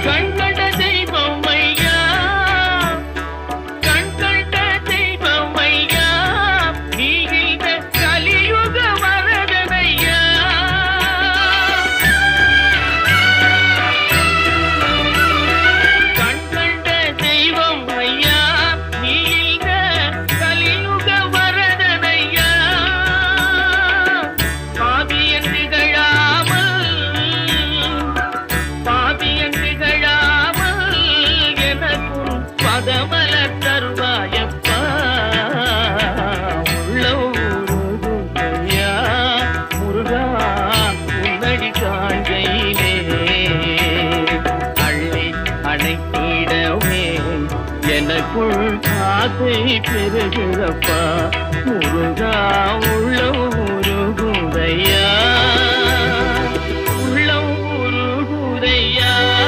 கண்கண்ட தெய்வம் ஐயா, கண்கண்ட தெய்வம் ஐயா, நீ இந்த கலியுக வரதனையா. கண்கண்ட தெய்வம் ஐயா, நீ இந்த கலியுக வரதனையா. பாவியன் திகழாமல், பாவியன் திகழாமல் எனக்கும் பதமலர் தருவாயப்பா. உள்ள ஊருகையா முருகா உன்னடி காண்கையிலே அள்ளி அணைத்திடவே எனக்குள் ஆசை பெருகிறப்பா. முருகா உள்ள